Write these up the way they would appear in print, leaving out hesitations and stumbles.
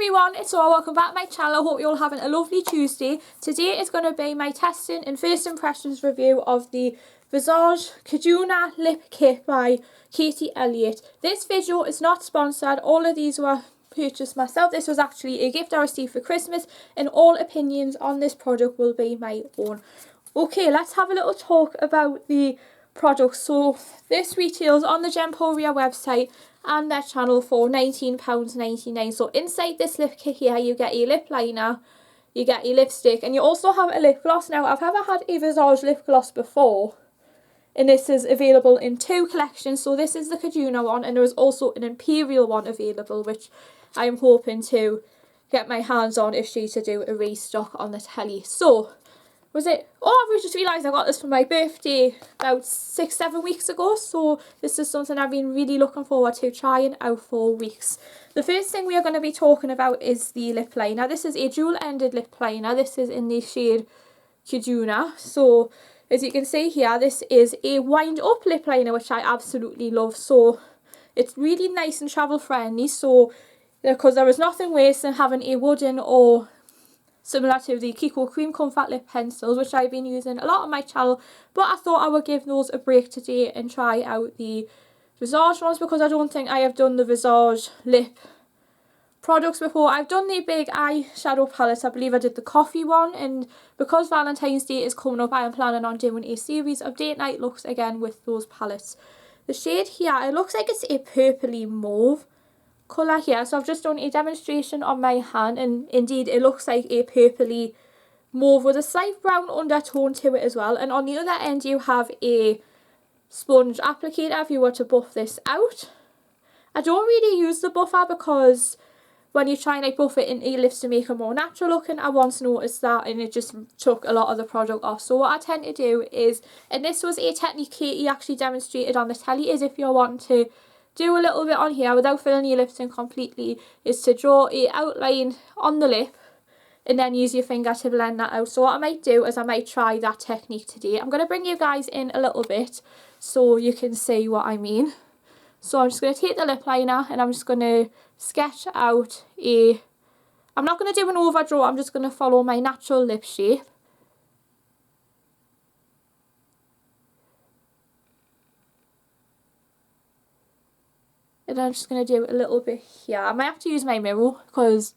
everyone, it's all welcome back to my channel. I hope you're all having a lovely Tuesday. Today is going to be my testing and first impressions review of the Visage Kaduna lip kit by Katie Elliott. This video is not sponsored, all of these were purchased myself. This was actually a gift I received for Christmas and all opinions on this product will be my own. Okay, let's have a little talk about the product. So this retails on the Gemporia website and their channel for £19.99. So inside this lip kit here you get a lip liner, you get a lipstick, and you also have a lip gloss. Now I've never had a Visage lip gloss before, and this is available in two collections. So this is the Kaduna one, and there is also an Imperial one available, which I'm hoping to get my hands on if she's to do a restock on the telly. So I've just realised I got this for my birthday about 6-7 weeks ago, so this is something I've been really looking forward to trying out for weeks. The first thing we are going to be talking about is the lip liner. This is a dual-ended lip liner. This is in the shade Kaduna. So as you can see here, this is a wind-up lip liner, which I absolutely love. So it's really nice and travel-friendly, so because there is nothing worse than having a wooden or similar to the Kiko Cream Comfort Lip Pencils, which I've been using a lot on my channel, but I thought I would give those a break today and try out the Visage ones, because I don't think I have done the Visage lip products before. I've done the big eyeshadow palettes. I believe I did the coffee one, and because Valentine's Day is coming up, I am planning on doing a series of date night looks again with those palettes. The shade here, it looks like it's a purpley mauve colour here, so I've just done a demonstration on my hand, and indeed it looks like a purpley mauve with a slight brown undertone to it as well. And on the other end you have a sponge applicator if you were to buff this out. I don't really use the buffer because when you try and buff it into your lips to make it more natural looking, I once noticed that and it just took a lot of the product off. So what I tend to do is, and this was a technique Katie actually demonstrated on the telly, is if you're wanting to do a little bit on here without filling your lips in completely, is to draw a outline on the lip and then use your finger to blend that out. So what I might do is I might try that technique today. I'm going to bring you guys in a little bit so you can see what I mean. So I'm just going to take the lip liner and I'm just going to sketch out I'm not going to do an overdraw, I'm just going to follow my natural lip shape. And I'm just going to do a little bit here. I might have to use my mirror because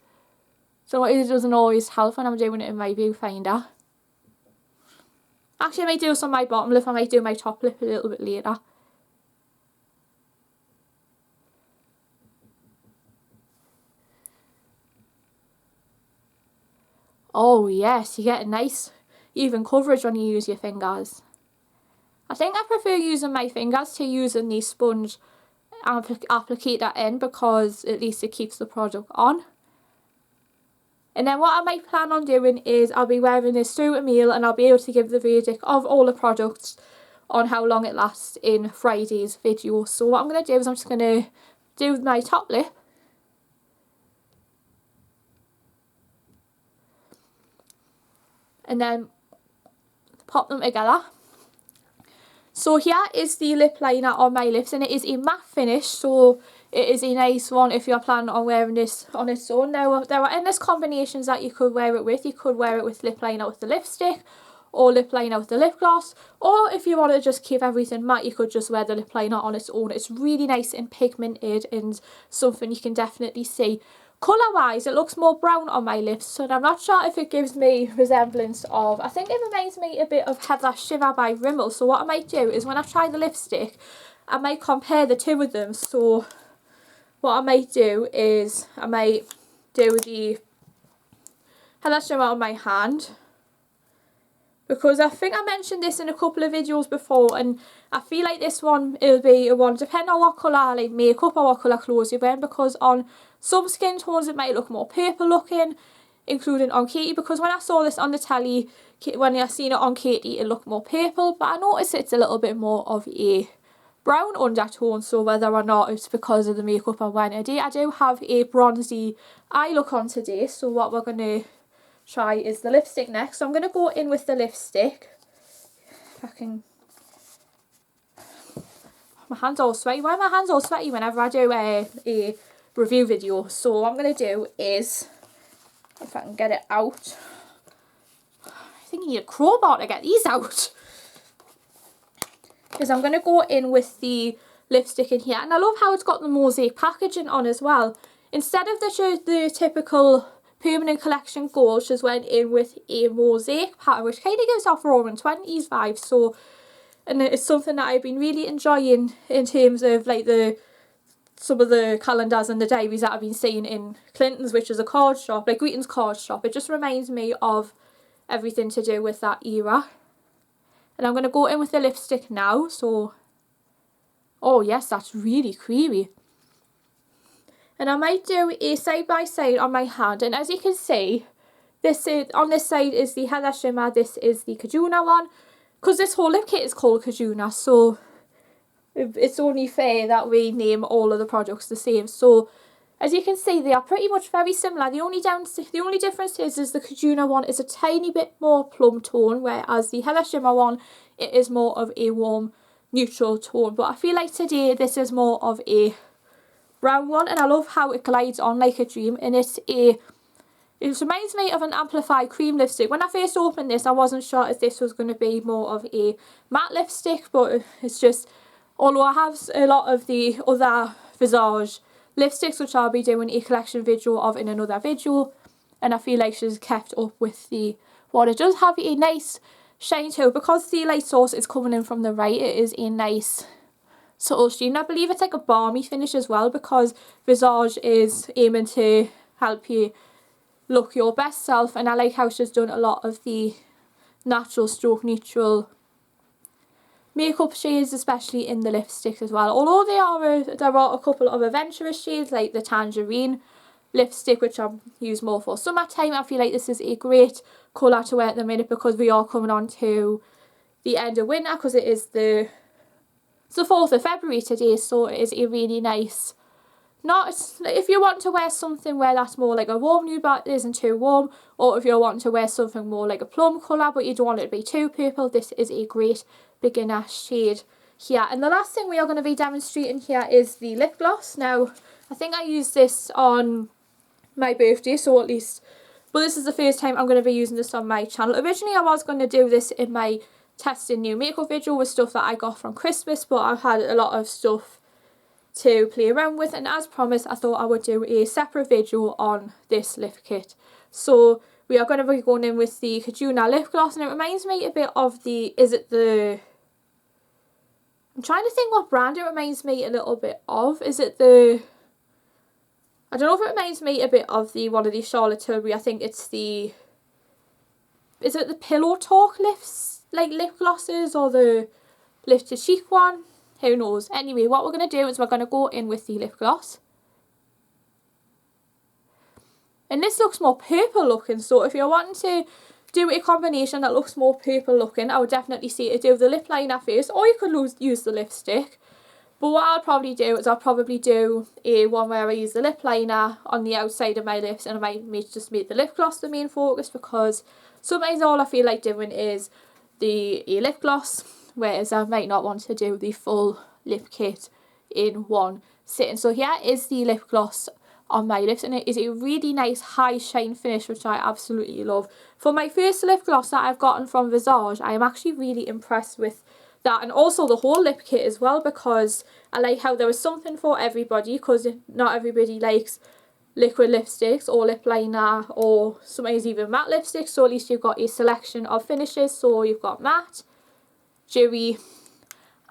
it doesn't always help when I'm doing it in my viewfinder. Actually, I might do some on my bottom lip, I might do my top lip a little bit later. Oh yes, you get a nice even coverage when you use your fingers. I think I prefer using my fingers to using the sponge applicator in, because at least it keeps the product on. And then what I might plan on doing is I'll be wearing this through a meal and I'll be able to give the verdict of all the products on how long it lasts in Friday's video. So what I'm going to do is I'm just going to do my top lip. And then pop them together. So here is the lip liner on my lips, and it is a matte finish, so it is a nice one if you're planning on wearing this on its own. Now there are endless combinations that you could wear it with. You could wear it with lip liner with the lipstick, or lip liner with the lip gloss, or if you want to just keep everything matte, you could just wear the lip liner on its own. It's really nice and pigmented and something you can definitely see. Colour wise, it looks more brown on my lips, so I'm not sure if it gives me resemblance of, I think it reminds me a bit of Heather Shimmer by Rimmel. So what I might do is when I try the lipstick, I might compare the two of them. So what I might do is I might do the Heather Shimmer on my hand, because I think I mentioned this in a couple of videos before, and I feel like this one will be a one depending on what colour like makeup or what colour clothes you're wearing, because on some skin tones it might look more purple looking, including on Katie, because when I saw this on the telly, when I seen it on Katie, it looked more purple, but I noticed it's a little bit more of a brown undertone. So whether or not it's because of the makeup I'm wearing today, I do have a bronzy eye look on today. So what we're going to try is the lipstick next. So I'm going to go in with the lipstick. If I can... My hands all sweaty. Why are my hands all sweaty whenever I do a review video. So what I'm going to do is, if I can get it out, I think you need a crowbar to get these out. Because I'm going to go in with the lipstick in here. And I love how it's got the mosaic packaging on as well. Instead of the typical permanent collection gold, just went in with a mosaic pattern, which kind of gives off Roaring 20s vibes. So, and it's something that I've been really enjoying in terms of like some of the calendars and the diaries that I've been seeing in Clinton's, which is a card shop, like Greeting's card shop. It just reminds me of everything to do with that era. And I'm going to go in with the lipstick now. So, oh yes, that's really creamy. And I might do a side by side on my hand. And as you can see, this is, on this side is the Heather Shimmer, this is the Kaduna one. Because this whole lip kit is called Kaduna, so it's only fair that we name all of the products the same. So as you can see, they are pretty much very similar. The only difference is the Kaduna one is a tiny bit more plum tone, whereas the Heather Shimmer one, it is more of a warm neutral tone. But I feel like today this is more of a brown one, and I love how it glides on like a dream. And it reminds me of an amplified cream lipstick. When I first opened this, I wasn't sure if this was going to be more of a matte lipstick, but it's just, although I have a lot of the other Visage lipsticks, which I'll be doing a collection video of in another video, and I feel like she's kept up with the what it does have a nice shine to it. Because the light source is coming in from the right, it is a nice subtle sheen. I believe it's like a balmy finish as well, because Visage is aiming to help you look your best self, and I like how she's done a lot of the natural stroke neutral makeup shades, especially in the lipsticks as well. Although there are a couple of adventurous shades like the tangerine lipstick, which I use more for summertime. I feel like this is a great colour to wear at the minute, because we are coming on to the end of winter, because it's the 4th of February today, so it is a really nice, if you want to wear something where that's more like a warm nude but it isn't too warm, or if you're wanting to wear something more like a plum colour but you don't want it to be too purple, this is a great beginner shade here. And the last thing we are going to be demonstrating here is the lip gloss. Now, I think I used this on my birthday, so at least, but this is the first time I'm going to be using this on my channel. Originally I was going to do this in my testing new makeup video with stuff that I got from Christmas, but I've had a lot of stuff to play around with, and as promised I thought I would do a separate video on this lip kit. So we are going to be going in with the Kaduna lip gloss, and it reminds me a bit of the, I'm trying to think what brand it reminds me a little bit of. I don't know if it reminds me a bit of one of the Charlotte Tilbury, I think it's is it the Pillow Talk lips, like lip glosses, or the Lifted Cheek one? Who knows? Anyway, what we're going to do is we're going to go in with the lip gloss. And this looks more purple looking, so if you're wanting to do a combination that looks more purple looking, I would definitely say to do the lip liner first, or you could use the lipstick. But what I'll probably do is I'll probably do a one where I use the lip liner on the outside of my lips, and I might just make the lip gloss the main focus, because sometimes all I feel like doing is a lip gloss, whereas I might not want to do the full lip kit in one sitting. So here is the lip gloss on my lips, and it is a really nice high shine finish, which I absolutely love. For my first lip gloss that I've gotten from Visage, I am actually really impressed with that, and also the whole lip kit as well, because I like how there was something for everybody, because not everybody likes liquid lipsticks or lip liner, or sometimes even matte lipsticks, so at least you've got a selection of finishes. So you've got matte, dewy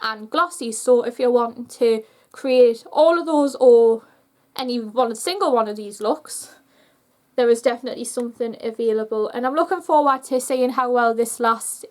and glossy. So if you're wanting to create all of those, or single one of these looks, there is definitely something available, and I'm looking forward to seeing how well this lasts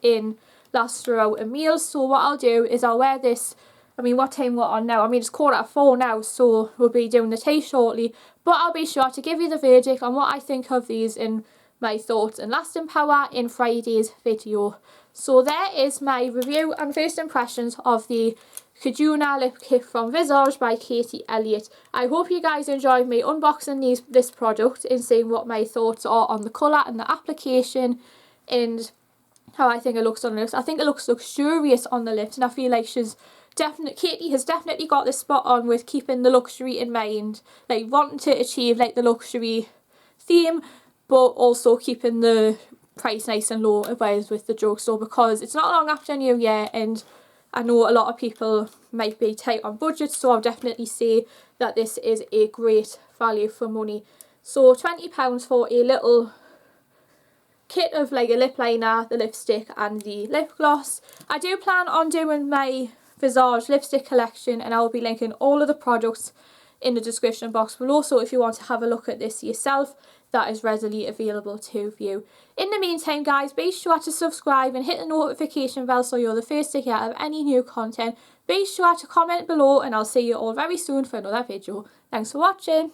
throughout a meal. So what I'll do is I'll wear this, what time we're on now? It's 4:15 now, so we'll be doing the tea shortly, but I'll be sure to give you the verdict on what I think of these in my thoughts and lasting power in Friday's video. So there is my review and first impressions of the Kaduna lip kit from Visage by Katie Elliott. I hope you guys enjoyed me unboxing this product and seeing what my thoughts are on the colour and the application, and how I think it looks on the lips. I think it looks luxurious on the lips, and I feel like she's Katie has definitely got this spot on with keeping the luxury in mind, like wanting to achieve like the luxury theme, but also keeping the price nice and low as well as with the drugstore, because it's not long after New Year and I know a lot of people might be tight on budget, so I'll definitely say that this is a great value for money. So £20 for a little kit of like a lip liner, the lipstick and the lip gloss. I do plan on doing my Visage lipstick collection and I'll be linking all of the products in the description box below, so if you want to have a look at this yourself, that is readily available to view. In the meantime guys, be sure to subscribe and hit the notification bell so you're the first to hear of any new content. Be sure to comment below and I'll see you all very soon for another video. Thanks for watching.